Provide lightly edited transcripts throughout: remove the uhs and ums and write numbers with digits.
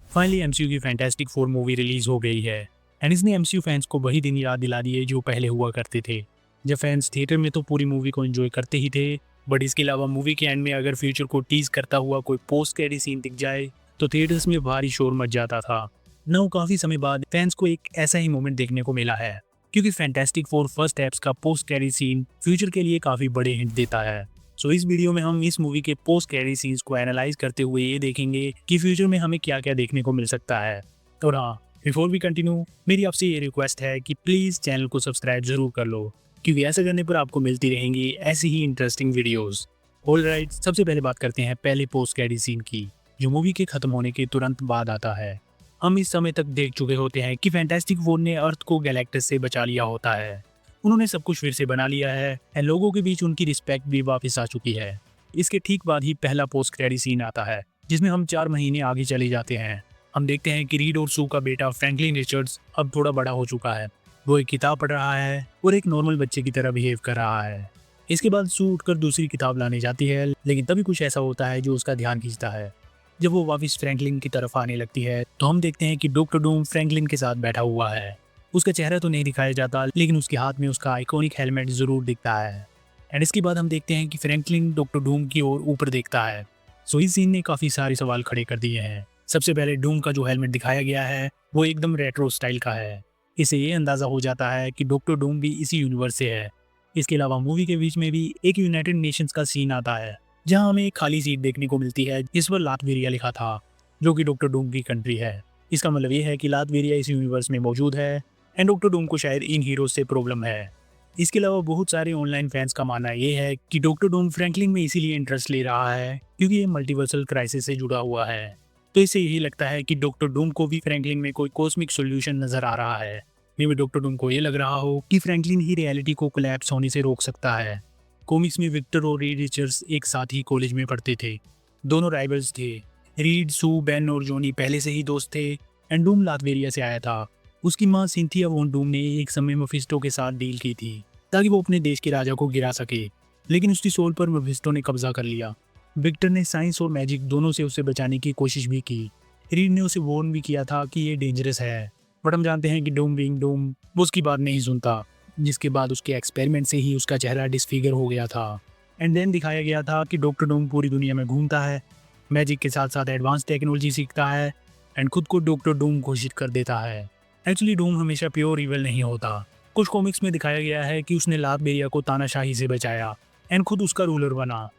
Finally MCU की fantastic four movie release हो गई है एंड इसने एमसीयू फैंस को वही दिन याद दिला दिए जो पहले हुआ करते थे। जब फैंस थिएटर में तो पूरी मूवी को एंजॉय करते ही थे, बट इसके अलावा मूवी के एंड में अगर फ्यूचर को टीज करता हुआ कोई पोस्ट कैरी सीन दिख जाए तो थिएटर्स में भारी शोर मच जाता था। नौ काफी समय बाद फैंस को एक ऐसा ही मोमेंट देखने को मिला है, क्योंकि फैंटास्टिक फोर फर्स्ट एप्स का पोस्ट कैरी सीन फ्यूचर के लिए काफी बड़े हिंट देता है। सो इस वीडियो में हम इस मूवी के पोस्ट कैरी सीन्स को एनालाइज करते हुए ये देखेंगे कि फ्यूचर में हमें क्या क्या देखने को मिल सकता है। और हाँ, बिफोर वी कंटिन्यू, मेरी आपसे ये रिक्वेस्ट है कि प्लीज़ चैनल को सब्सक्राइब जरूर कर लो, क्योंकि ऐसा करने पर आपको मिलती रहेंगी ऐसी ही इंटरेस्टिंग वीडियोस। ऑलराइट, सबसे पहले बात करते हैं पहले पोस्ट कैरी सीन की, जो मूवी के खत्म होने के तुरंत बाद आता है। हम इस समय तक देख चुके होते हैं कि फैंटास्टिक फोर ने अर्थ को गैलेक्टस से बचा लिया होता है। उन्होंने सब कुछ फिर से बना लिया है एंड लोगों के बीच उनकी रिस्पेक्ट भी वापस आ चुकी है। इसके ठीक बाद ही पहला पोस्ट क्रेडिट सीन आता है, जिसमें हम 4 महीने आगे चले जाते हैं। हम देखते हैं कि रीड और सू का बेटा फ्रैंकलिन रिचर्ड्स अब थोड़ा बड़ा हो चुका है। वो एक किताब पढ़ रहा है और एक नॉर्मल बच्चे की तरह बिहेव कर रहा है। इसके बाद सू उठकर दूसरी किताब लाने जाती है, लेकिन तभी कुछ ऐसा होता है जो उसका ध्यान खींचता है। जब वो वापस फ्रैंकलिन की तरफ आने लगती है तो हम देखते हैं कि डॉक्टर डूम फ्रैंकलिन के साथ बैठा हुआ है। उसका चेहरा तो नहीं दिखाया जाता, लेकिन उसके हाथ में उसका आइकॉनिक हेलमेट जरूर दिखता है। एंड इसके बाद हम देखते हैं कि फ्रैंकलिन डॉक्टर डूम की ओर ऊपर देखता है। सो इस सीन ने काफी सारे सवाल खड़े कर दिए हैं। सबसे पहले डूम का जो हेलमेट दिखाया गया है वो एकदम रेट्रो स्टाइल का है। इससे ये अंदाजा हो जाता है कि डॉक्टर डूम भी इसी यूनिवर्स से है। इसके अलावा मूवी के बीच में भी एक यूनाइटेड नेशंस का सीन आता है, जहां हमें एक खाली सीट देखने को मिलती है जिस पर लातवेरिया लिखा था, जो कि डॉक्टर डूम की कंट्री है। इसका मतलब ये है कि लातवेरिया इस यूनिवर्स में मौजूद है एंड डॉक्टर डूम को शायद इन हीरोज से प्रॉब्लम है। इसके अलावा बहुत सारे ऑनलाइन फैंस का मानना ये है कि डॉक्टर डूम फ्रैंकलिन में इसीलिए इंटरेस्ट ले रहा है क्योंकि ये मल्टीवर्सल क्राइसिस से जुड़ा हुआ है। तो इससे यही लगता है कि डॉक्टर डूम को भी फ्रैंकलिन में कोई कॉस्मिक सॉल्यूशन नजर आ रहा है। मे भी डॉक्टर डूम को ये लग रहा हो कि फ्रैंकलिन ही रियलिटी को कोलैप्स होने से रोक सकता है। कॉमिक्स में विक्टर और रीड रिचर्ड्स एक साथ ही कॉलेज में पढ़ते थे। दोनों राइवल्स थे। रीड, सू, बेन और जॉनी पहले से ही दोस्त थे एंड डूम लातवेरिया से आया था। उसकी माँ सिंथिया वॉन डूम ने एक समय मेफिस्टो के साथ डील की थी ताकि वो अपने देश के राजा को गिरा सके, लेकिन उसकी सोल पर मेफिस्टो ने कब्जा कर लिया। विक्टर ने साइंस और मैजिक दोनों से उसे बचाने की कोशिश भी की। रीड ने उसे वॉर्न भी किया था कि ये डेंजरस है, बट हम जानते हैं कि डूम बीइंग डूम वो उसकी बात नहीं सुनता, जिसके बाद उसके एक्सपेरिमेंट से ही उसका चेहरा डिसफिगर हो गया था। एंड देन दिखाया गया था कि डॉक्टर डूम पूरी दुनिया में घूमता है, मैजिक के साथ साथ एडवांस टेक्नोलॉजी सीखता है एंड खुद को डॉक्टर डूम घोषित कर देता है। एक्चुअली डूम हमेशा प्योर इविल नहीं होता। कुछ कॉमिक्स में दिखाया गया है कि उसने लातवेरिया को तानाशाही से बचाया एंड खुद उसका रूलर बना।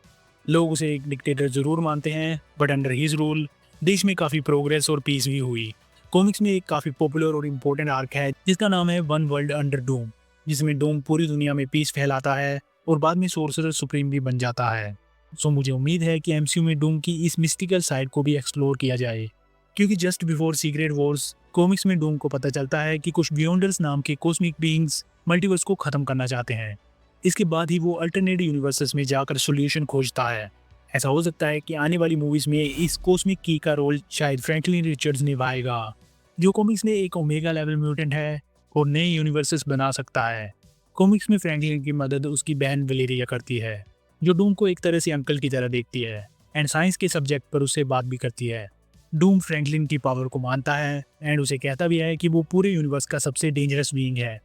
लोग उसे एक डिक्टेटर जरूर मानते हैं, बट अंडर हिज रूल देश में काफ़ी प्रोग्रेस और पीस भी हुई। कॉमिक्स में एक काफ़ी पॉपुलर और इम्पोर्टेंट आर्क है जिसका नाम है वन वर्ल्ड अंडर डूम, जिसमें डूम पूरी दुनिया में पीस फैलाता है और बाद में सोर्सरर सुप्रीम भी बन जाता है। सो मुझे उम्मीद है कि एमसीयू में डूम की इस मिस्टिकल साइड को भी एक्सप्लोर किया जाए, क्योंकि just before secret Wars comics में डूम को पता चलता है कि कुछ बियॉन्डर्स नाम के कॉस्मिक बीइंग्स मल्टीवर्स को खत्म करना चाहते हैं। इसके बाद ही वो अल्टरनेट यूनिवर्सेस में जाकर सोल्यूशन खोजता है। ऐसा हो सकता है कि आने वाली मूवीज में इस कॉस्मिक की का रोल शायद फ्रैंकलिन रिचर्ड्स निभाएगा, जो कॉमिक्स में एक ओमेगा लेवल म्यूटेंट है और नए यूनिवर्सेस बना सकता है। कॉमिक्स में फ्रैंकलिन की मदद उसकी बहन वलेरिया करती है, जो डूम को एक तरह से अंकल की तरह देखती है एंड साइंस के सब्जेक्ट पर उससे बात भी करती है। डूम फ्रैंकलिन की पावर को मानता है एंड उसे कहता भी है कि वो पूरे यूनिवर्स का सबसे डेंजरस बीइंग है।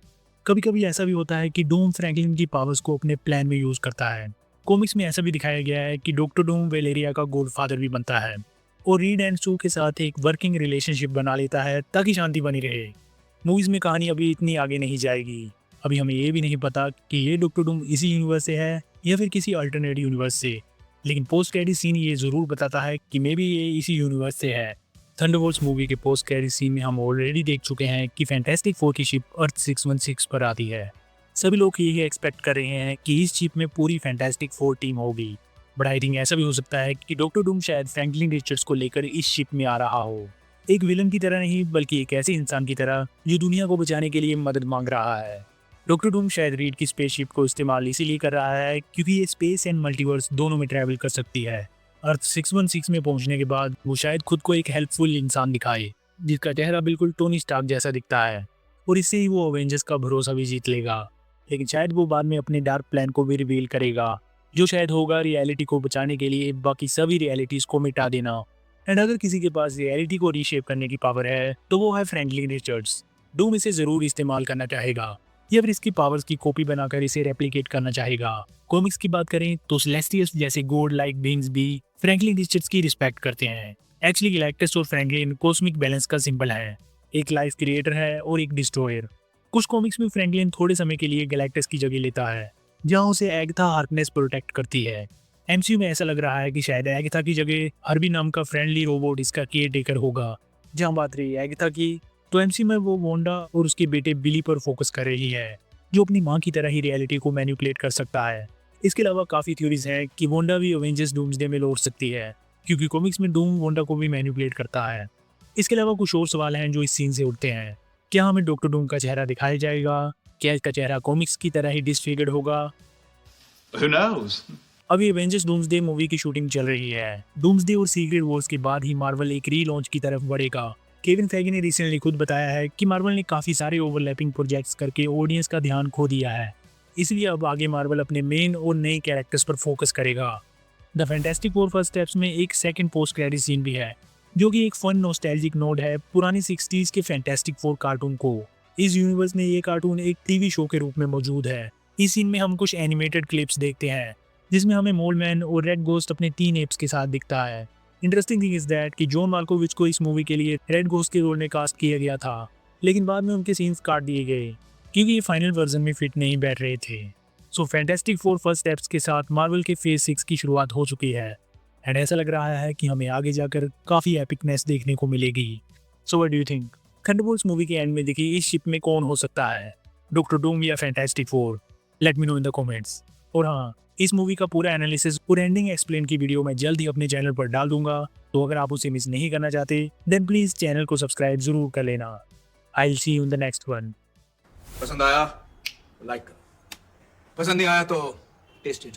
कभी कभी ऐसा भी होता है कि डूम फ्रैंकलिन की पावर्स को अपने प्लान में यूज करता है। कॉमिक्स में ऐसा भी दिखाया गया है कि डॉक्टर डूम वेलेरिया का गॉडफादर भी बनता है और रीड एंड सू के साथ एक वर्किंग रिलेशनशिप बना लेता है ताकि शांति बनी रहे। मूवीज में कहानी अभी इतनी आगे नहीं जाएगी। अभी हमें ये भी नहीं पता कि ये डॉक्टर डूम इसी यूनिवर्स से है या फिर किसी अल्टरनेट यूनिवर्स से, लेकिन पोस्ट क्रेडिट सीन ये जरूर बताता है कि मे बी ये इसी यूनिवर्स से है। थंडरबोल्ट्स मूवी के पोस्ट क्रेडिट सीन में हम ऑलरेडी देख चुके हैं कि फैंटास्टिक फोर की शिप अर्थ 616 पर आती है। सभी लोग यही एक्सपेक्ट कर रहे हैं कि इस शिप में पूरी फैंटास्टिक फोर टीम होगी, बट आई थिंक ऐसा भी हो सकता है कि डॉक्टर डूम शायद फ्रैंकलिन रिचर्ड्स को लेकर इस शिप में आ रहा हो, एक विलन की तरह नहीं बल्कि एक ऐसे इंसान की तरह जो दुनिया को बचाने के लिए मदद मांग रहा है। डॉक्टर डूम शायद रीड की स्पेसशिप को इस्तेमाल इसीलिए कर रहा है क्योंकि ये स्पेस एंड मल्टीवर्स दोनों में ट्रैवल कर सकती है। अर्थ 616 में पहुंचने के बाद वो शायद खुद को एक हेल्पफुल इंसान दिखाए, जिसका चेहरा बिल्कुल टोनी स्टार्क जैसा दिखता है, और इससे ही वो अवेंजर्स का भरोसा भी जीत लेगा। लेकिन शायद वो बाद में अपने डार्क प्लान को भी रिवील करेगा, जो शायद होगा रियलिटी को बचाने के लिए बाकी सभी रियलिटीज को मिटा देना। एंड अगर किसी के पास रियलिटी को रीशेप करने की पावर है तो वो है फ्रैंकलिन रिचर्ड्स। डूम इसे जरूर इस्तेमाल करना चाहेगा या फिर इसकी पावर्स की कॉपी बनाकर इसे रेप्लिकेट करना चाहेगा। कॉमिक्स की बात करें तो सेलेस्टियल्स जैसे गॉड लाइक बीइंग्स भी फ्रैंकलिन रिचर्ड्स की रिस्पेक्ट करते हैं। एक्चुअली गैलेक्टस और फ्रैंकलिन कॉस्मिक बैलेंस का सिंबल है, एक लाइफ क्रिएटर है और एक डिस्ट्रॉयर। कुछ कॉमिक्स में फ्रैंकलिन थोड़े समय के लिए गैलेक्टस की जगह लेता है, जहां उसे एगथा हार्कनेस प्रोटेक्ट करती है। एमसीयू में ऐसा लग रहा है कि शायद एगथा की जगह हर्बी नाम का फ्रेंडली रोबोट इसका केयर टेकर होगा। जहां बात रही एगथा की, तो एमसीयू में वो वोंडा और उसके बेटे बिली पर फोकस कर रही है, जो अपनी माँ की तरह ही रियलिटी को मैनिपुलेट कर सकता है। इसके अलावा काफ़ी थ्योरीज हैं कि वोंडा भी अवेंजर्स डूम्सडे में लौट सकती है, क्योंकि कॉमिक्स में डूम वोंडा को भी मैनिपुलेट करता है। इसके अलावा कुछ और सवाल हैं जो इस सीन से उठते हैं। क्या हमें डॉक्टर डूम का चेहरा दिखाया जाएगा? क्या इसका चेहरा कॉमिक्स की तरह ही डिसफिगर्ड होगा? Who knows? अभी एवेंजर्स डूम्सडे मूवी की शूटिंग चल रही है। डूम्सडे और सीक्रेट वॉर्स के बाद ही मार्वल एक री-लॉन्च की तरफ बढ़ेगा। केविन फेगी ने रिसेंटली खुद बताया है कि मार्वल ने काफ़ी सारे ओवरलैपिंग प्रोजेक्ट्स करके ऑडियंस का ध्यान खो दिया है, इसलिए अब आगे मार्वल अपने मेन और नए कैरेक्टर्स पर फोकस करेगा। The fantastic four first steps में एक सेकंड पोस्ट क्रेडिट सीन भी है, जो कि एक फन नॉस्टैल्जिक नोड है पुरानी 60s के फैंटास्टिक फोर कार्टून को। इस यूनिवर्स में ये कार्टून एक टीवी शो के रूप में मौजूद है। इस सीन में हम कुछ एनिमेटेड क्लिप्स देखते हैं, जिसमें हमें मोलमैन और रेड गोस्ट अपने 3 एप्स के साथ दिखता है। इंटरेस्टिंग थिंग इज दैट कि जॉन माल्कोविच को इस मूवी के लिए रेड गोस्ट के रोल में कास्ट किया गया था, लेकिन बाद में उनके सीन्स काट दिए गए क्योंकि ये फाइनल वर्जन में फिट नहीं बैठ रहे थे। सो फैंटास्टिक फोर फर्स्ट स्टेप्स के साथ मार्वल के फेज 6 की शुरुआत हो चुकी है, एंड ऐसा लग रहा है कि हमें आगे जाकर काफ़ी एपिकनेस देखने को मिलेगी। So what do you think? Thunderbolts movie के एंड में देखिए इस शिप में कौन हो सकता है, डॉक्टर डूम या fantastic four? Let me know in the comments. और हाँ, इस मूवी का पूरा एनालिसिस और एंडिंग एक्सप्लेन की वीडियो मैं जल्द ही अपने चैनल पर डाल दूंगा, तो अगर आप उसे मिस नहीं करना चाहते देन प्लीज़ चैनल को सब्सक्राइब जरूर कर लेना। I will see you in the next one. पसंद आया लाइक करो, पसंद नहीं आया तो टेस्ट